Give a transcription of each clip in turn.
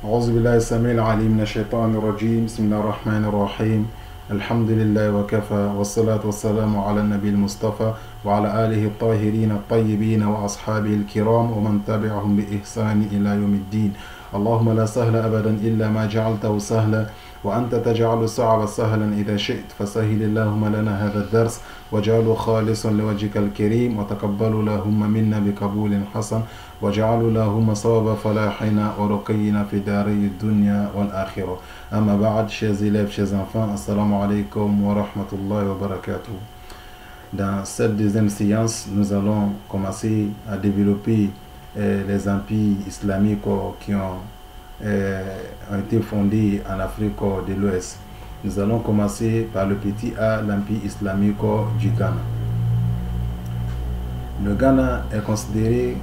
أعوذ بالله السميع العليم من الشيطان الرجيم بسم الله الرحمن الرحيم الحمد لله وكفى والصلاة والسلام على النبي المصطفى وعلى آله الطاهرين الطيبين وأصحابه الكرام ومن تبعهم بإحسان إلى يوم الدين. اللهم لا سهل أبدا إلا ما جعلته سهلا وأنت تجعل الصعب سهلا إذا شئت فسهل اللهم لنا هذا الدرس وجعله خالصا لوجهك الكريم وتقبل اللهم منا بقبول حسن وجعل اللهم صواب فلاحنا ورقينا في داري الدنيا والآخرة. أما بعد, chers élèves, chers enfants, assalamu alaikum wa rahmatullahi wa barakatuh. Dans cette deuxième séance, nous allons commencer à développer les empires islamiques qui ont été fondés en Afrique de l'Ouest. Nous allons commencer par le petit A, l'empire islamique du Ghana. Le Ghana est considéré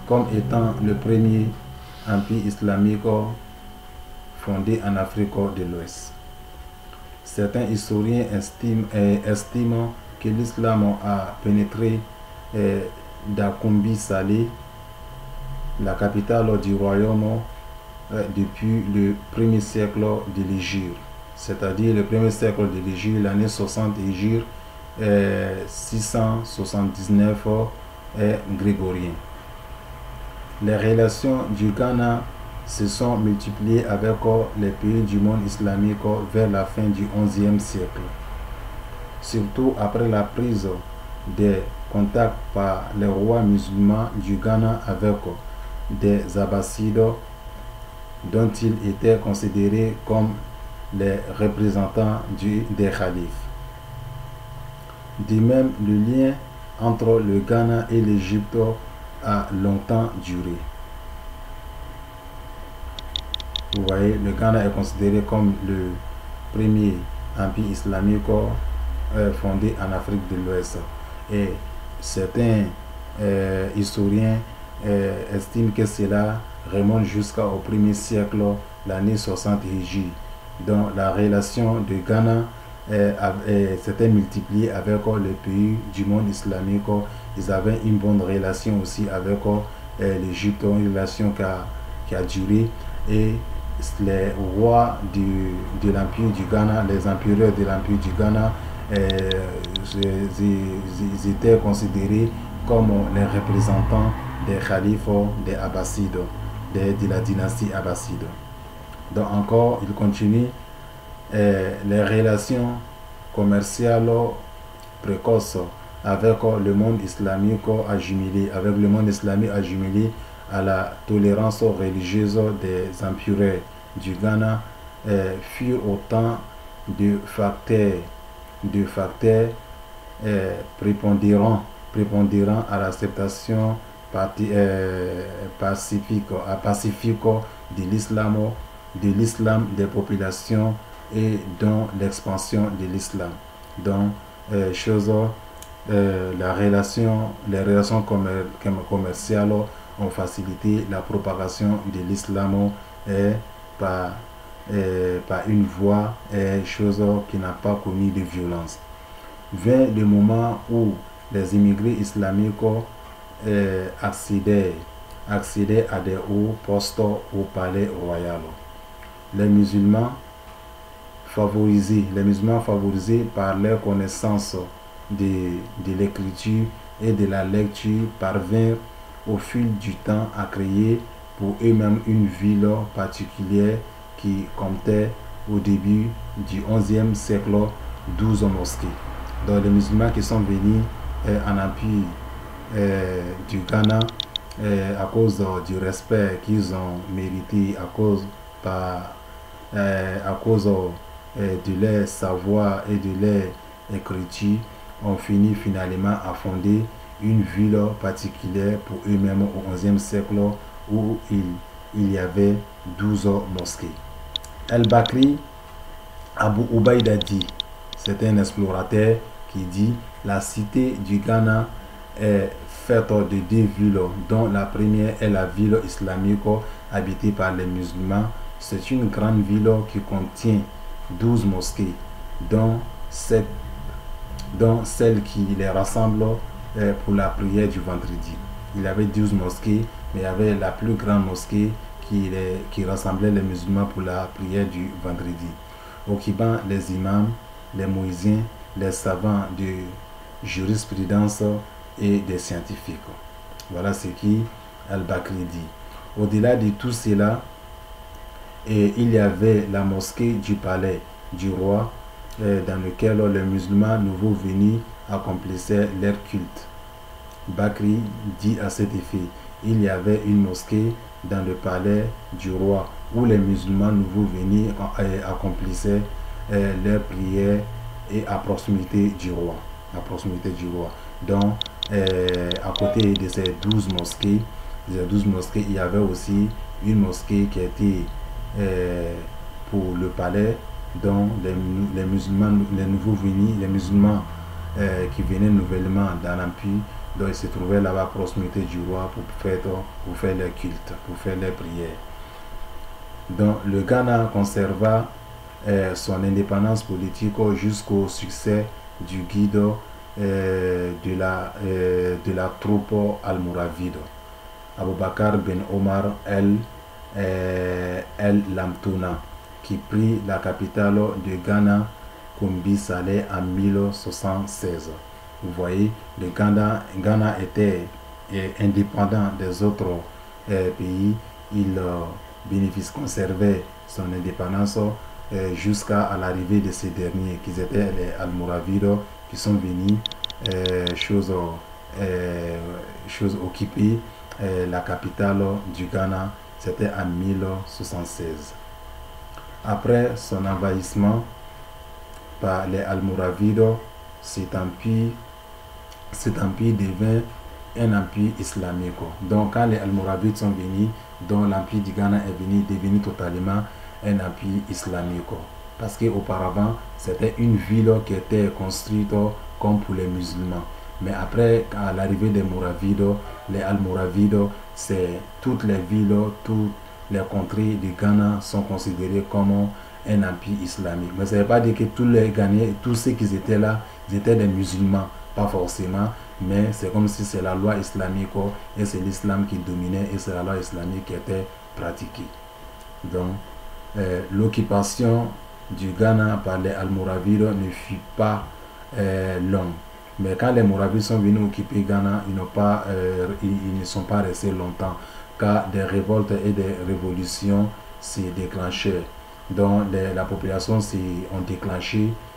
comme étant le premier empire islamique fondé en Afrique de l'Ouest. Certains historiens estiment que l'islam a pénétré d'Akoumbi Salé, la capitale du royaume, depuis le premier siècle de l'Hégire, c'est-à-dire le premier siècle de l'Hégire, l'année 60 Hégire, 679 grégorien. Les relations du Ghana se sont multipliées avec les pays du monde islamique vers la fin du XIe siècle. Surtout après la prise des contacts par les rois musulmans du Ghana avec des Abbassides dont ils étaient considérés comme les représentants des khalifes. De même, le lien entre le Ghana et l'Égypte a longtemps duré. Vous voyez, le Ghana est considéré comme le premier empire islamique fondé en Afrique de l'Ouest. Et certains historiens estiment que cela remonte jusqu'au premier siècle, l'année 60 Hégire. Donc la relation de Ghana s'était multipliée avec les pays du monde islamique. Ils avaient une bonne relation aussi avec l'Égypte, une relation qui a duré. Et les rois de l'empire du Ghana, les empereurs de l'empire du Ghana, ils étaient considérés comme les représentants des khalifes, des Abbassides, de la dynastie Abbasside. Donc encore, il continue les relations commerciales précoces avec le monde islamique ajumelé, à la tolérance religieuse des empereurs du Ghana, furent autant de facteurs prépondérants à l'acceptation pacifique de l'islam des populations et dans l'expansion de l'islam. Donc, les relations commerciales ont facilité la propagation de l'islam par une voie, chose qui n'a pas connu de violence. Vint le moment où les immigrés islamiques accédaient à des hauts postes au palais royal. Les musulmans favorisés par leur connaissance de l'écriture et de la lecture parvinrent au fil du temps à créer pour eux-mêmes une ville particulière qui comptait au début du XIe siècle 12 mosquées. Donc les musulmans qui sont venus en empire du Ghana à cause du respect qu'ils ont mérité, à cause de leur savoir et de leur écriture, ont fini finalement à fonder une ville particulière pour eux-mêmes au XIe siècle où il y avait 12 mosquées. El-Bakri Abu Ubaïda dit, c'est un explorateur qui dit: la cité du Ghana est faite de deux villes, dont la première est la ville islamique habitée par les musulmans. C'est une grande ville qui contient 12 mosquées, dont celle qui les rassemble pour la prière du vendredi. Il y avait 12 mosquées, mais il y avait la plus grande mosquée qui rassemblaient les musulmans pour la prière du vendredi, occupant les imams, les moïsiens, les savants de jurisprudence et des scientifiques. Voilà ce qui Al-Bakri dit. Au-delà de tout cela, il y avait la mosquée du palais du roi, dans lequel les musulmans nouveaux venus accomplissaient leur culte. Bakri dit à cet effet: il y avait une mosquée dans le palais du roi où les musulmans nouveaux venus accomplissaient leurs prières et à proximité du roi. Donc, à côté de ces 12 mosquées, il y avait aussi une mosquée qui était pour le palais, dont les musulmans, les nouveaux venus, les musulmans qui venaient nouvellement dans l'Empire, donc ils se trouvaient là-bas à proximité du roi pour faire leur culte, pour faire leurs prières. Donc le Ghana conserva son indépendance politique jusqu'au succès du guide de la troupe almoravide, Aboubakar Ben Omar El Lamtouna, qui prit la capitale de Ghana, Kumbi Saleh, en 1076. Vous voyez, le Ghana était indépendant des autres pays. Il conservait son indépendance jusqu'à l'arrivée de ces derniers, qui étaient les Almoravides, qui sont venus chose occupée la capitale du Ghana. C'était en 1076. Après son envahissement par les Almoravides, cet empire devint un empire islamique. Donc quand les Almoravides sont venus, donc l'empire du Ghana est devenu totalement un empire islamique. Parce qu'auparavant, c'était une ville qui était construite comme pour les musulmans. Mais après, à l'arrivée des Mouravides, les Almoravides, c'est toutes les villes, toutes les contrées du Ghana sont considérées comme un empire islamique. Mais ça ne veut pas dire que tous les Ghanéens, tous ceux qui étaient là, ils étaient des musulmans, pas forcément, mais c'est comme si c'est la loi islamique et c'est l'islam qui dominait et c'est la loi islamique qui était pratiquée. Donc, l'occupation du Ghana par les Almoravides ne fut pas longue. Mais quand les Mouravides sont venus occuper Ghana, ils ne sont pas restés longtemps, car des révoltes et des révolutions s'est déclenchées. Donc la population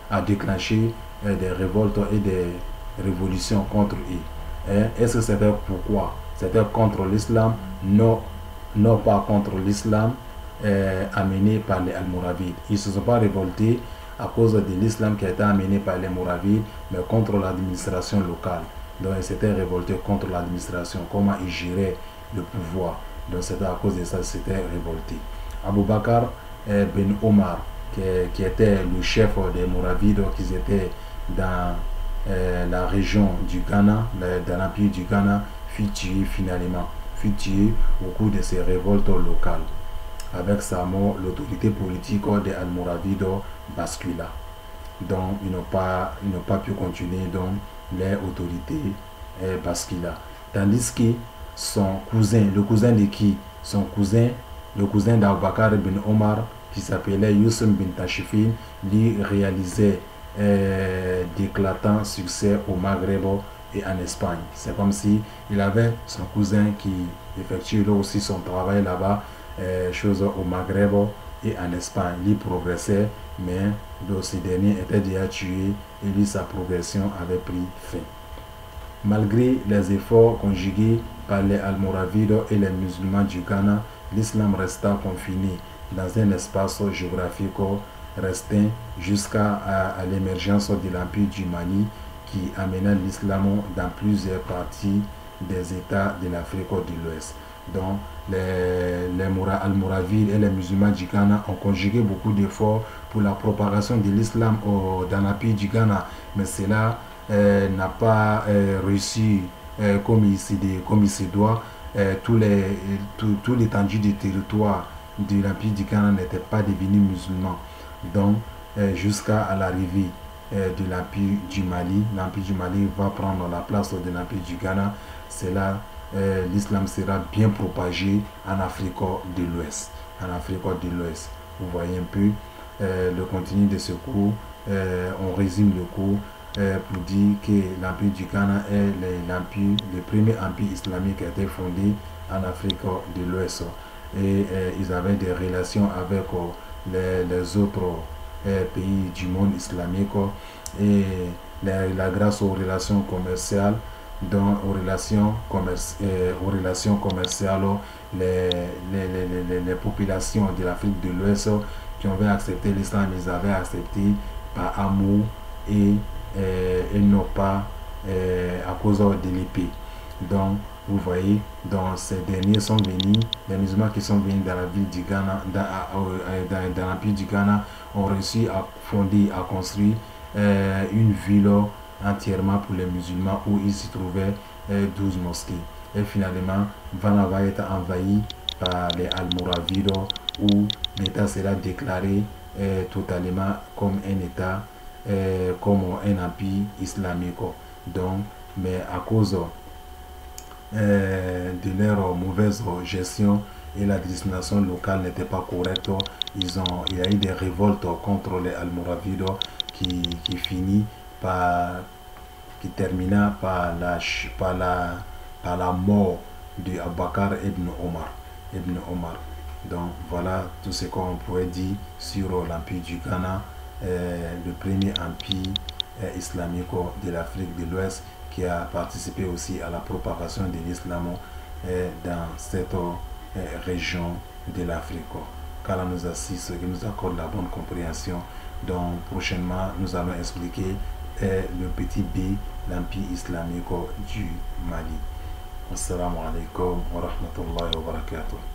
a déclenché des révoltes et des révolutions contre eux. Est-ce que c'était pourquoi? C'était contre l'islam? Non, non pas contre l'islam amené par les Almoravides. Ils ne se sont pas révoltés à cause de l'islam qui a été amené par les Mouravides, mais contre l'administration locale. Donc ils s'étaient révoltés contre l'administration, comment ils géraient le pouvoir. Donc c'était à cause de ça qu'ils s'étaient révoltés. Aboubakar Ben Omar, qui était le chef des Mouravides, qui étaient dans la région du Ghana, dans l'empire du Ghana, fut tué finalement, au cours de ces révoltes locales. Avec sa mort, l'autorité politique des Almoravides bascula. Donc ils n'ont pas pu continuer, donc leur autorité bascula. Tandis que son cousin, le cousin de qui? Le cousin d'Aboubakar Ben Omar, qui s'appelait Youssef bin Tachifin, lui réalisait d'éclatants succès au Maghreb et en Espagne. C'est comme si il avait son cousin qui effectuait aussi son travail là-bas, chose au Maghreb et en Espagne. Il progressait, mais ces derniers étaient déjà tués et lui, sa progression avait pris fin. Malgré les efforts conjugués par les Almoravides et les musulmans du Ghana, l'islam resta confiné dans un espace géographique restreint jusqu'à l'émergence de l'Empire du Mali, qui amena l'islam dans plusieurs parties des États de l'Afrique de l'Ouest. Donc, les Almoravides et les musulmans du Ghana ont conjugué beaucoup d'efforts pour la propagation de l'islam dans l'Empire du Ghana, mais cela n'a pas réussi comme il se doit. Tout l'étendue du territoire de l'Empire du Ghana n'était pas devenu musulman. Donc, jusqu'à l'arrivée de l'Empire du Mali, l'Empire du Mali va prendre la place de l'Empire du Ghana. C'est là l'islam sera bien propagé en Afrique de l'Ouest. En Afrique de l'Ouest. Vous voyez un peu le contenu de ce cours. On résume le cours pour dire que l'Empire du Ghana est le premier empire islamique qui a été fondé en Afrique de l'Ouest. Et ils avaient des relations avec les autres pays du monde islamique. Et grâce aux relations commerciales, aux relations commerciales, les populations de l'Afrique de l'Ouest qui avaient accepté l'islam, ils avaient accepté par amour et non pas à cause de l'épée. Donc, vous voyez, donc ces derniers sont venus, les musulmans qui sont venus dans la ville du Ghana, dans l'empire du Ghana, ont réussi à fonder, à construire une ville entièrement pour les musulmans où il s'y trouvait 12 mosquées. Et finalement, Vanna va être envahi par les Almoravides où l'État sera déclaré totalement comme un État, comme un empire islamique. Donc, mais à cause de leur mauvaise gestion et la destination locale n'était pas correcte, il y a eu des révoltes contre les Almoravides qui termina par la mort de Abakar ibn Omar. Donc voilà tout ce qu'on pourrait dire sur l'empire du Ghana, le premier empire islamique de l'Afrique de l'Ouest, qui a participé aussi à la propagation de l'islam dans cette région de l'Afrique. Qu'Allah nous assiste et nous accorde la bonne compréhension. Donc prochainement, nous allons expliquer le petit B, l'empire islamique du Mali. Assalamu alaikum wa rahmatullahi wa barakatuh.